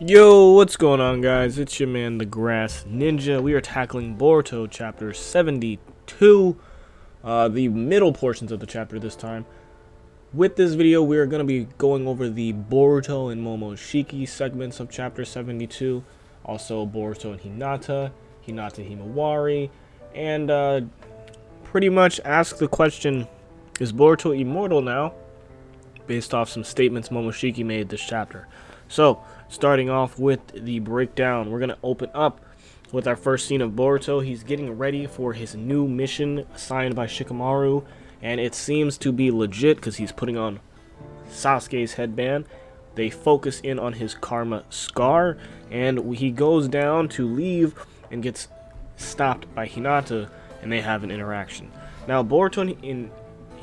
Yo, what's going on, guys? It's your man, the Grass Ninja. We are tackling Boruto chapter 72, the middle portions of the chapter this time. With this video, we are going to be going over the Boruto and Momoshiki segments of chapter 72, also Boruto and Hinata, Himawari, and pretty much ask the question, is Boruto immortal now? Based off some statements Momoshiki made this chapter. So, starting off with the breakdown, we're going to open up with our first scene of Boruto. He's getting ready for his new mission assigned by Shikamaru, and it seems to be legit because he's putting on Sasuke's headband. They focus in on his karma scar, and he goes down to leave and gets stopped by Hinata, and they have an interaction. Now, Boruto and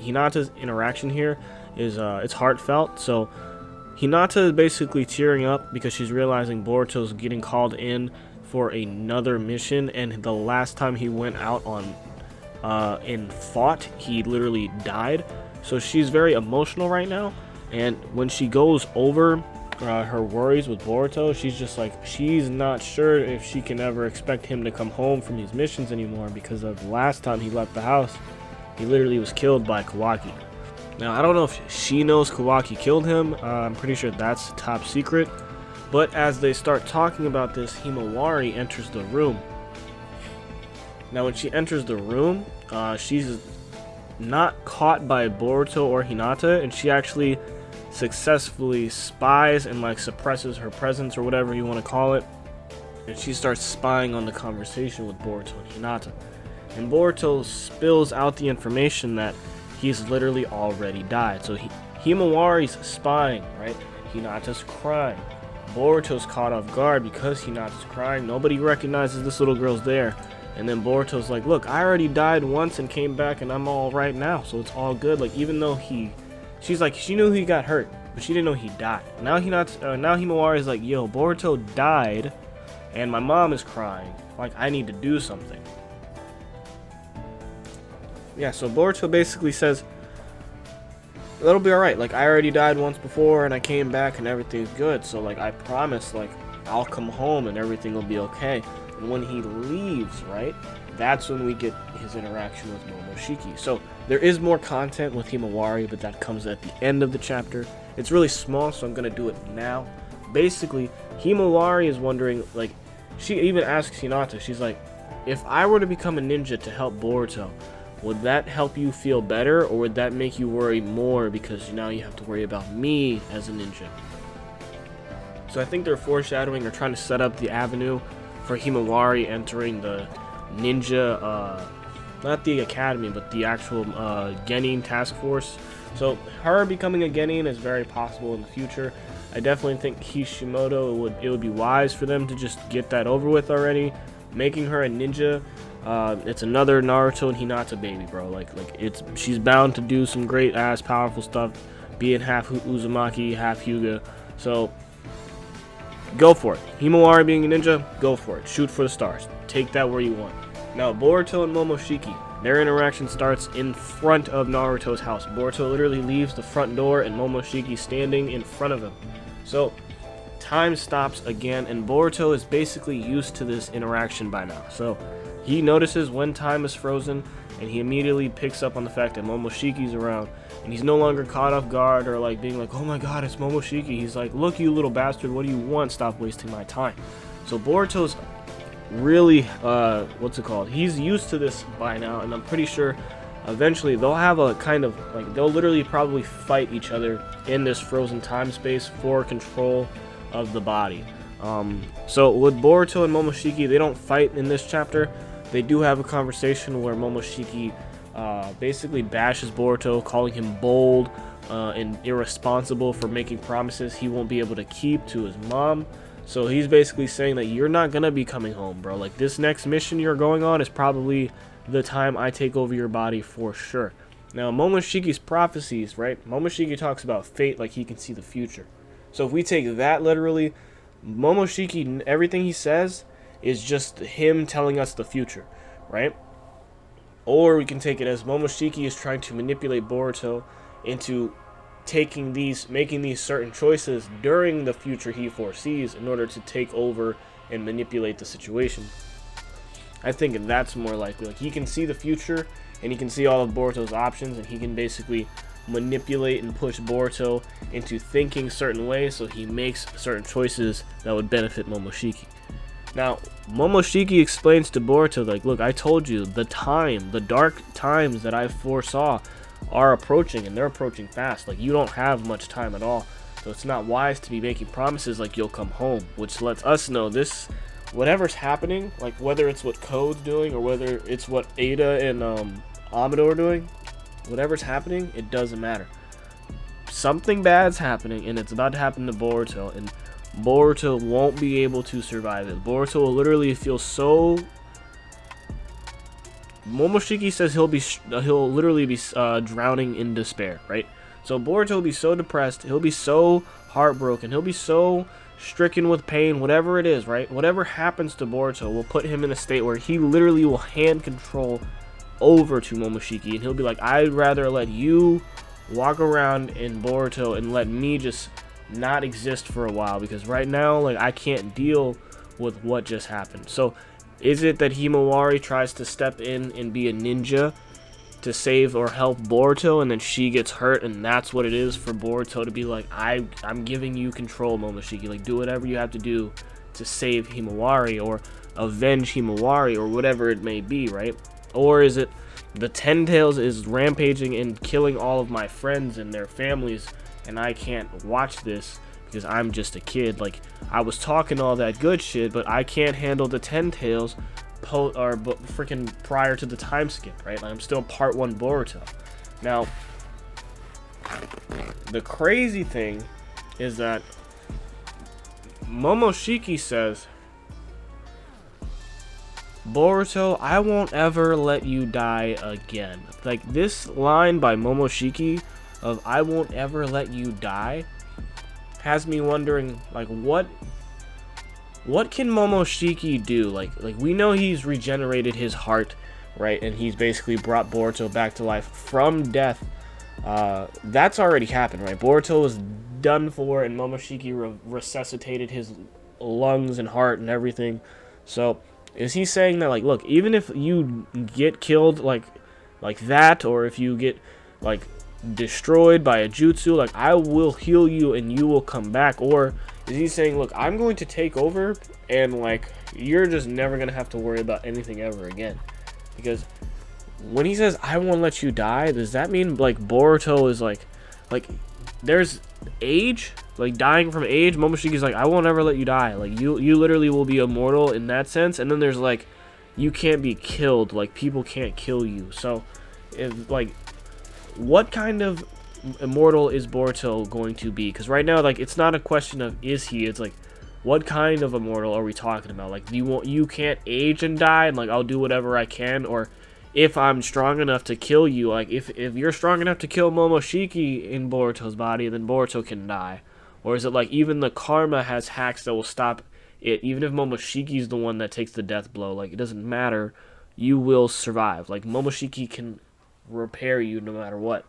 Hinata's interaction here is it's heartfelt. So Hinata is basically tearing up because she's realizing Boruto's getting called in for another mission, and the last time he went out on and fought, he literally died. So she's very emotional right now, and when she goes over her worries with Boruto, she's just like, she's not sure if she can ever expect him to come home from these missions anymore, because of the last time he left the house, he literally was killed by Kawaki. Now, I don't know if she knows Kawaki killed him. I'm pretty sure that's top secret. But as they start talking about this, Himawari enters the room. Now, when she enters the room, she's not caught by Boruto or Hinata, and she actually successfully spies and like suppresses her presence, or whatever you want to call it. And she starts spying on the conversation with Boruto and Hinata. And Boruto spills out the information that he's literally already died. So Himawari's spying, right? Hinata's crying. Boruto's caught off guard because Hinata's crying. Nobody recognizes this little girl's there. And then Boruto's like, look, I already died once and came back, and I'm all right now, so it's all good. Like, even though she's like, she knew he got hurt, but she didn't know he died. Now Himawari's like, yo, Boruto died, and my mom is crying. Like, I need to do something. Yeah, so Boruto basically says, it'll be alright, like, I already died once before and I came back and everything's good, so like, I promise, like, I'll come home and everything will be okay. And when he leaves, right, that's when we get his interaction with Momoshiki. So there is more content with Himawari, but that comes at the end of the chapter. It's really small, so I'm gonna do it now. Basically, Himawari is wondering, like, she even asks Hinata, she's like, if I were to become a ninja to help Boruto, would that help you feel better, or would that make you worry more because now you have to worry about me as a ninja? So I think they're foreshadowing or trying to set up the avenue for Himawari entering the ninja, not the academy, but the actual Genin task force. So her becoming a Genin is very possible in the future. I definitely think Kishimoto, it would be wise for them to just get that over with already. Making her a ninja, it's another Naruto and Hinata baby, bro. Like she's bound to do some great ass powerful stuff, being half Uzumaki, half Hyuga. So go for it. Himawari being a ninja, go for it. Shoot for the stars. Take that where you want. Now, Boruto and Momoshiki, their interaction starts in front of Naruto's house. Boruto literally leaves the front door and Momoshiki standing in front of him. So time stops again, and Boruto is basically used to this interaction by now. So he notices when time is frozen, and he immediately picks up on the fact that Momoshiki's around, and he's no longer caught off guard or like being like, oh my god, it's Momoshiki. He's like, look, you little bastard, what do you want? Stop wasting my time. So Boruto's really what's it called, he's used to this by now, and I'm pretty sure eventually they'll have a kind of like, they'll literally probably fight each other in this frozen time space for control of the body. So with Boruto and Momoshiki, they don't fight in this chapter. They do have a conversation where Momoshiki basically bashes Boruto, calling him bold and irresponsible for making promises he won't be able to keep to his mom. So he's basically saying that you're not gonna be coming home, bro. Like, this next mission you're going on is probably the time I take over your body for sure. Now, Momoshiki's prophecies, right? Momoshiki talks about fate like he can see the future. So if we take that literally, Momoshiki, everything he says is just him telling us the future, right? Or we can take it as Momoshiki is trying to manipulate Boruto into making these certain choices during the future he foresees in order to take over and manipulate the situation. I think that's more likely. Like, he can see the future and he can see all of Boruto's options, and he can basically manipulate and push Boruto into thinking certain ways so he makes certain choices that would benefit Momoshiki. Now, Momoshiki explains to Boruto, like, look, I told you, the dark times that I foresaw are approaching, and they're approaching fast. Like, you don't have much time at all, so it's not wise to be making promises like you'll come home, which lets us know this, whatever's happening, like whether it's what Code's doing or whether it's what Ada and Amado are doing, whatever's happening, it doesn't matter. Something bad's happening, and it's about to happen to Boruto, and Boruto won't be able to survive it. Boruto will literally feel so... Momoshiki says he'll literally be drowning in despair, right? So Boruto will be so depressed, he'll be so heartbroken, he'll be so stricken with pain, whatever it is, right? Whatever happens to Boruto will put him in a state where he literally will hand control over to Momoshiki, and he'll be like, I'd rather let you walk around in Boruto and let me just not exist for a while, because right now, like, I can't deal with what just happened. So is it that Himawari tries to step in and be a ninja to save or help Boruto, and then she gets hurt, and that's what it is for Boruto to be like, I'm giving you control, Momoshiki, like, do whatever you have to do to save Himawari or avenge Himawari or whatever it may be, right? Or is it the Ten Tails is rampaging and killing all of my friends and their families, and I can't watch this because I'm just a kid? Like, I was talking all that good shit, but I can't handle the Ten Tails freaking prior to the time skip, right? Like, I'm still part 1 Boruto. Now, the crazy thing is that Momoshiki says, Boruto, I won't ever let you die again. Like, this line by Momoshiki of I won't ever let you die has me wondering, like, what can Momoshiki do? Like we know he's regenerated his heart, right? And he's basically brought Boruto back to life from death. That's already happened, right? Boruto was done for, and Momoshiki resuscitated his lungs and heart and everything. So is he saying that, like, look, even if you get killed like that, or if you get, like, destroyed by a jutsu, like, I will heal you and you will come back? Or is he saying, look, I'm going to take over, and, like, you're just never gonna have to worry about anything ever again? Because when he says I won't let you die, does that mean, like, Boruto is like there's age, like, dying from age? Momoshiki's like, I won't ever let you die, like, you literally will be immortal in that sense. And then there's, like, you can't be killed, like, people can't kill you. So if, like, what kind of immortal is Boruto going to be? Because right now, like, it's not a question of is he, it's like, what kind of immortal are we talking about? Like, you can't age and die, and, like, I'll do whatever I can? Or if I'm strong enough to kill you, like, if you're strong enough to kill Momoshiki in Boruto's body, then Boruto can die? Or is it like even the karma has hacks that will stop it? Even if Momoshiki's the one that takes the death blow, like, it doesn't matter, you will survive. Like, Momoshiki can repair you no matter what.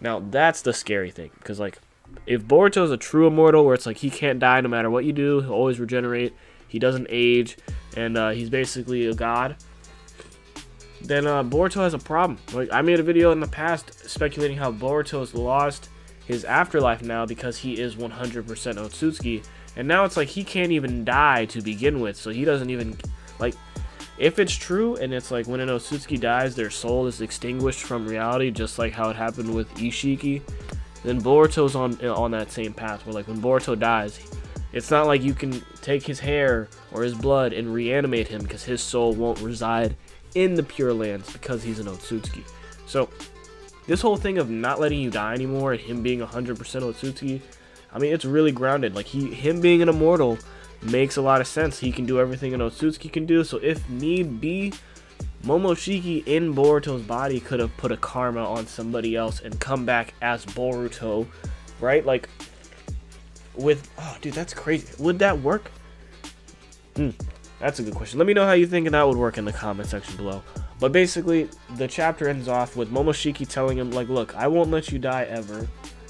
Now, that's the scary thing, because, like, if Boruto's a true immortal where it's like he can't die no matter what you do, he'll always regenerate, he doesn't age, and he's basically a god, then Boruto has a problem. Like, I made a video in the past speculating how Boruto has lost his afterlife now because he is 100% Otsutsuki, and now it's like he can't even die to begin with, so he doesn't even, like, if it's true, and it's like when an Otsutsuki dies, their soul is extinguished from reality, just like how it happened with Ishiki, then Boruto's on that same path, where, like, when Boruto dies, it's not like you can take his hair or his blood and reanimate him, because his soul won't reside in the Pure Lands because he's an Otsutsuki. So this whole thing of not letting you die anymore and him being 100% Otsutsuki, I mean, it's really grounded. Like, him being an immortal makes a lot of sense. He can do everything an Otsutsuki can do, so if need be, Momoshiki in Boruto's body could have put a karma on somebody else and come back as Boruto, right? Like, with, oh dude, that's crazy. Would that work? That's a good question. Let me know how you think that would work in the comment section below. But basically, the chapter ends off with Momoshiki telling him, like, look, I won't let you die ever.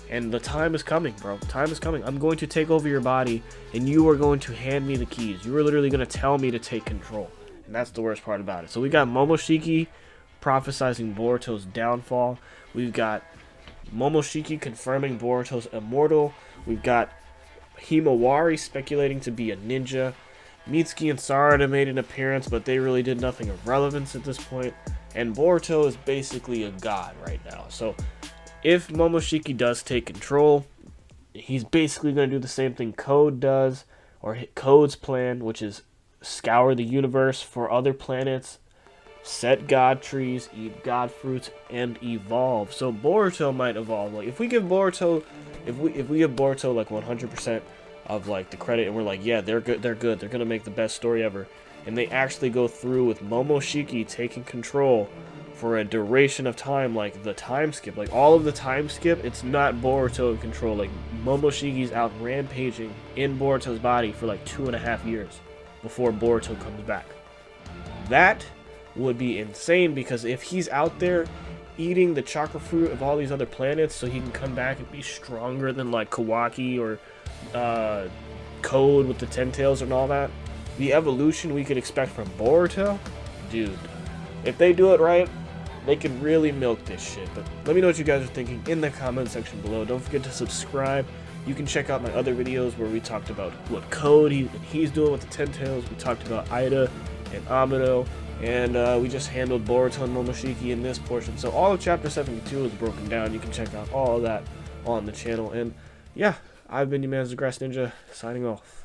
And the time is coming, bro. Time is coming. I'm going to take over your body, and you are going to hand me the keys. You are literally going to tell me to take control. And that's the worst part about it. So we got Momoshiki prophesizing Boruto's downfall. We've got Momoshiki confirming Boruto's immortal. We've got Himawari speculating to be a ninja. Mitsuki and Sarada made an appearance, but they really did nothing of relevance at this point. And Boruto is basically a god right now. So if Momoshiki does take control, he's basically going to do the same thing Code does, or Code's plan, which is scour the universe for other planets, set god trees, eat god fruits, and evolve. So Boruto might evolve. Like if we give Boruto like 100% of like the credit, and we're like, yeah, they're good, they're gonna make the best story ever, and they actually go through with Momoshiki taking control for a duration of time, like the time skip, like all of the time skip, it's not Boruto in control. Like Momoshiki's out rampaging in Boruto's body for like 2.5 years before Boruto comes back. That would be insane, because if he's out there eating the chakra fruit of all these other planets so he can come back and be stronger than like Kawaki or Code with the 10 tails and all that, the evolution we could expect from Boruto, dude, if they do it right, they could really milk this shit. But let me know what you guys are thinking in the comment section below. Don't forget to subscribe. You can check out my other videos where we talked about what Code he's doing with the 10 tails. We talked about Ida and Amino, and we just handled Boruto and Momoshiki in this portion. So all of chapter 72 is broken down. You can check out all of that on the channel. And yeah, I've been your man, the Grass Ninja, signing off.